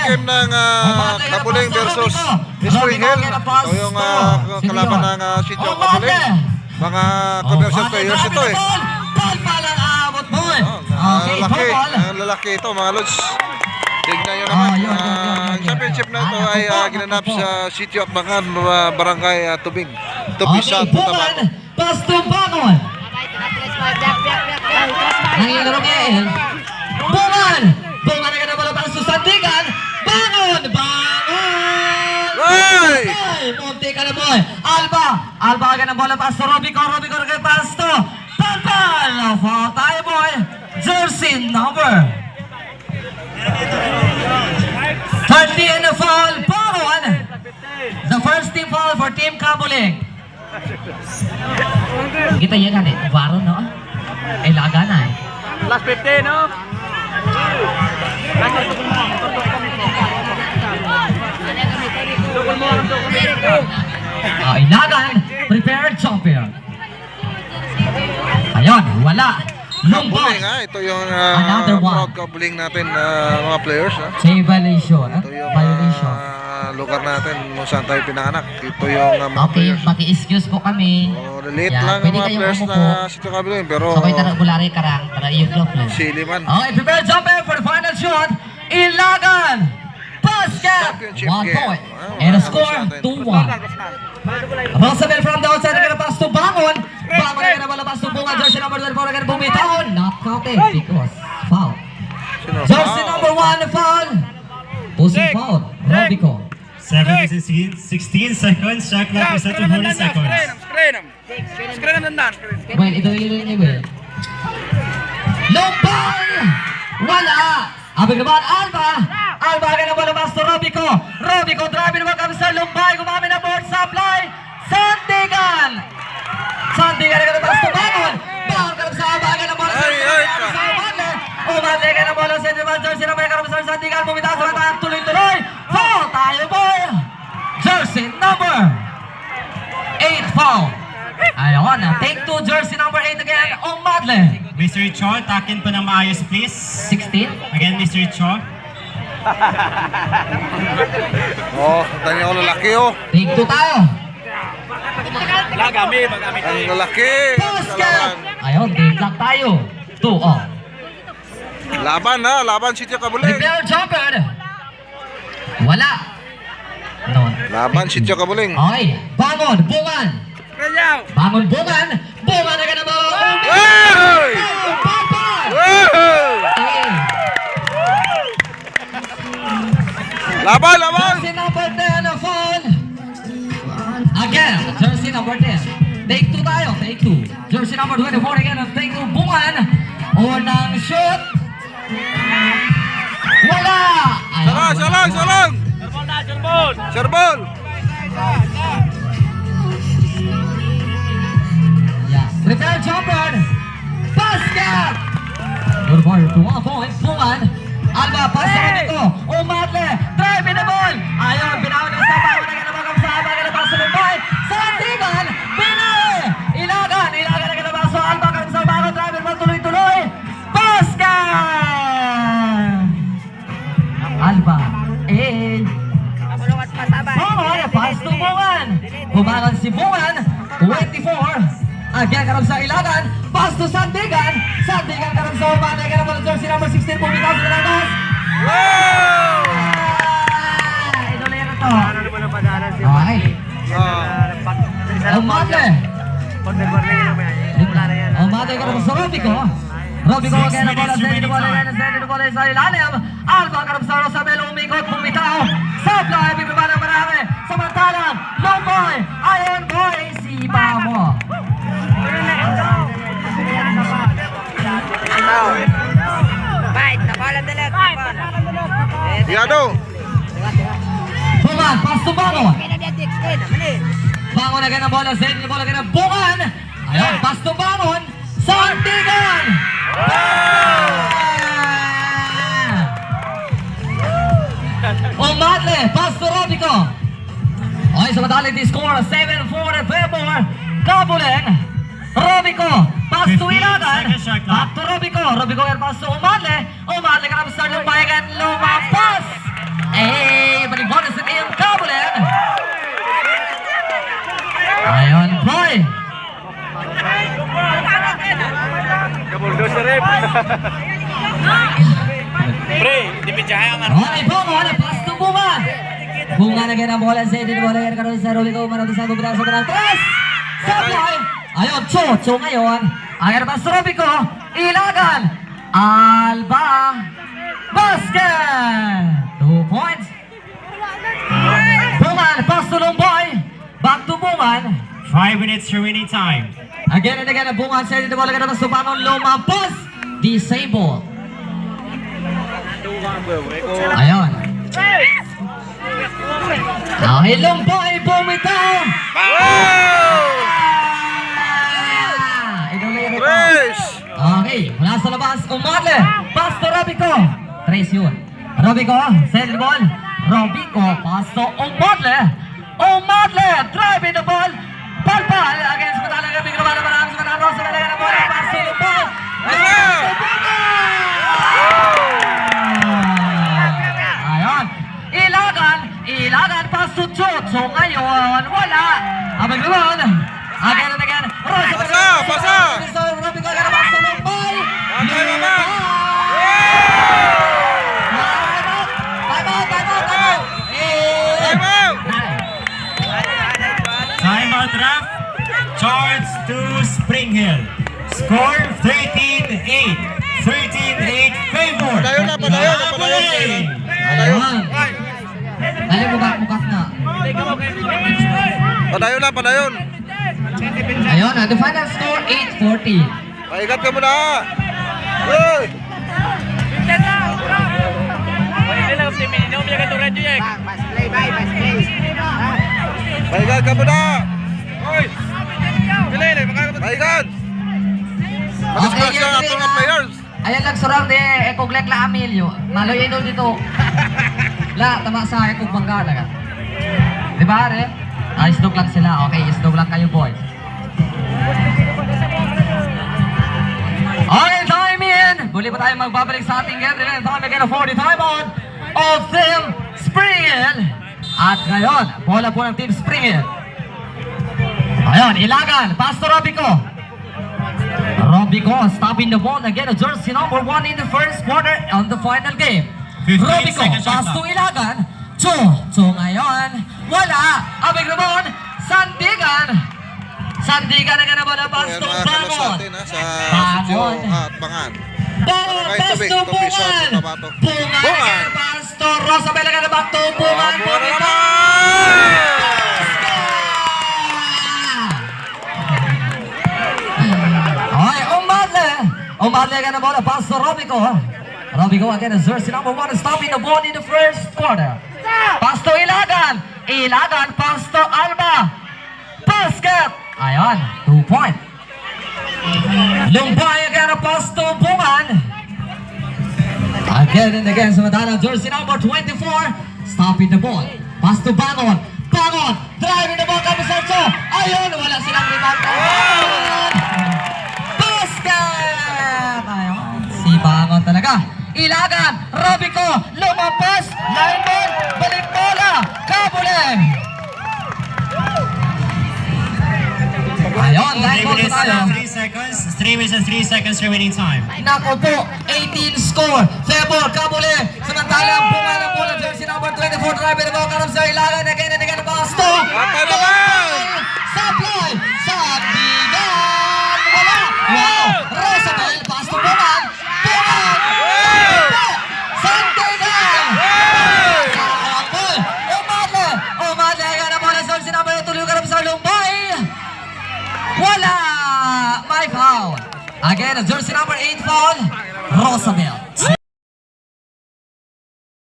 game ng Kabuling versus Springhel. Ito yung kalaban ng Sitio Kabuling. Mga commercial players ito eh. Lalaki ito mga lods. Tignan nyo naman. Ang championship na ito ay ginanap sa Sitio Akbangan, Barangay Tubig. Tubisan, Tabaco. Pastubangon. Nangyayari Bungan! Bungan na ka na para sa Sandigan! Bangon! Bangon! Ay! Munti ka na boy! Alba ka na bola pasto Robico na ka pasto! Palpal! Foul tayo boy! Jersey number 30 in the foul! Bangon! The first team foul for Team Kabuling. Kita yan kan eh, baro no? Ay laga na eh. Last 15 no? Ilagan, prepared jumper. Ayun, wala. Kabuling ito yung proud Kabuling natin mga players Say violation. Ito yung lugar natin kung saan tayo pinanganak. Ito yung mga Okay, players. maki-excuse po kami. Relate lang ang mga players na Sitio Kabuling pero sabay tara bulari karang, tara yung glove lang. sili man. Okay, prepared jumper for the final shot. Ilagan! Basket! 1 point. And a score, 2-1. Rosabel from the outside, nagkanapas to Bangon. Bangon na nagkanapas to Bungan. Jersey number 24, nagkanapas bumitaw. Not counted because foul. Jersey number 1, foul. Pushing foul, Robico. 16 seconds, shot clock reset to 40 seconds. Screen nandan. Well, ito yung well. Long ball! Wala! Abig naman, Alba ka na balabas to Robico. Robico, driving naman kami sa Lumbay. Gumamit na board supply. Sandigan na balabas to Bangon. Bangon ka na sa Alba ka na balabas to Umadle. Umadle ka na balabas sa Jersey na may karabas sa Sandigan. Bumitaw sa katahan, tuloy-tuloy. Foul tayo boy. Jersey number 8 foul. Ayun, take 2, jersey number 8 again, Umadle. Mr. Cho, takin po ng maayos please. 16. Again, Mr. Cho. Tanya ko lalaki Take 2 tayo. Magamit. Ang lalaki. Basket! Ayun, take lang tayo. 2, Laban Sitio Kabuling. Prepare jumper. Wala. No. Laban Sitio Kabuling. Okay, Bangon, Bungan. Bangon, Bungan. Bungan na ka na ba? Hey! Laban! Jersey number 10 na foul. Again, jersey number 10. Take 2 tayo, take 2. Jersey number 24 again, take 2. Bungan. Unang shoot. Wala. Salang! Serbol! Yeah. Prepare jumper. Basket. Good ball to 1 point. Bungan. Alba, pasa dito. Umadle. Drive in the ball. Ayun, binawan ng sa bago na kanabagam sa Alba. Kanabang sa Lumbay. Sandigan. Binawi. Ilagan na kanabang sa Alba. Kanabang sa bago. Drive in the ball. Tuloy-tuloy. Basket. Alba. Bungan. Pass to Bungan. Bumangon si Bungan. 24. Again, karang sa Ilagan. Pass to Sandigan. Sandigan karang sa Umadle. Karang sa jersey number 16. Bumitaw sa Kanagas. Idol yan ito. Okay. Umadle. Umadle karang sa Robico. Robico again ang bola. Send the ball sa ilalim. Alba karang sa Rosabel. Umikot. Bumitaw. Supply. Bibaba ng marami. Samantalang. Long boy. Iron boy. Si Bamo. Yado! Bungan, pass to Bangon. Bangon agad ang bola, send yung bola agad ang Bungan. Ayun, pass to Bangon. Sandigan! Umadle, pass to Robico. Okay, so madaling di score, 7-4 in favor. Kabuling. Robico, pass to Ilagan. Back to Robico. Robico yan pass to Umadle. Umadle ka na sa Lumbay again. Lumampas. Pre, di pinjahay ang Okay, Bungan, pass to Bungan. Bungan again ang bola, sa edin bola yan karoon sa Robico, manapos sa Gubra, sobrang tres. Supply. Ayun, Cho ngayon. Agar pass to Robico, Ilagan. Alba. Basket. 2 points. Bungan, pass to Lumboy. Back to Bungan. 5 minutes remaining time. Again and again, Bungan sa edin bola karoon sa Panon, lumampas. Disable. Ayun. Okay, Lumboy, bumitaw. Race! Okay, mula sa labas, Umarle, pass to Robico. Trace yun. Robico, send the ball. Robico, pass to Umarle. Umarle, driving the ball. Palpal, against Matala, Robico, marami sa Matala, Rosa, talaga na bola, pass to Lumboy. Ayun, Ilagan, pass to Cho ngayon, wala. Abang naman, again and again, Rosa, Pasa! Robico, again, pass to Lumboy. Patay naman! Time out! Timeout ref. Charge to Spring Hill. Score 13-8. 13-8 favor. Padayon na. Napoli. Ayun. Dali mukak na. Padayon. Ayun, the final score 8-40. Paigat ka muna. Hey! Paigat ka muna. Paigat. Matas-matas lang ato nga players. Ayan lang surang de ekoglek la Amilio. Maloy ino dito. La tama sa ekog bangga na ka. Di ba re? Isdog lang sila. Okay, isdog lang kayo boys. Okay, time in. Muli pa tayo magbabalik sa ating game. Time again for the time on of Team Springhill. At ngayon, bola po ng Team Springhill. Ayun, Ilagan, pass to Robico. Robico stopping the ball again. Jersey number 1 in the first quarter on the final game. 15 Robico, seconds pass left. to Ilagan. Cho ngayon. Wala. Abig naman. Sandigan na ganun na pass Ayan to mga kalos Bangon. natin sa Bangon. Sitio at Bangan. Bangon, Barangay pass Tubig, to Tubig, South Bungan. Cotabato. Bungan Bungan. again, pass to Rosabel again, back to Bungan. Bungan na Robico. Okay, Umarle again the ball, pass to Robico. Robico again, jersey number 1 stopping the ball in the first quarter. Pass to Ilagan. Ilagan, pass to Alba. Basket. Ayan, 2 point. Lumbay again, pass to Bungan. Again and again, Samadana, jersey number 24, stopping the ball. Pass to Bangon. Bangon, driving the ball, kami sa Cho. Ayun, wala silang rebound. Basket! Ayun, si Bangon talaga. Ilagan, Robico, lumampas, line ball, balik bola, Kabuleng. Ayun, 3 line ball minutes tayo. and 3 seconds. 3 minutes and 3 seconds remaining time. Nako po, 18 score. Favor, Kabule. Samantalang bunga ng bola, jersey number 24, driver ng ball, karap sa Ilagan, again and again, pass to Patay naman! Supply! Sandigan! Wala! Wow! Rosabel, pass to Bungan! Bungan! Sandigan! Sarapol! Umadle! Again ang bola, jersey number 2, tuloy karap sa Lumbay! Wala! My foul! Again, jersey number 8 foul, Rosabel.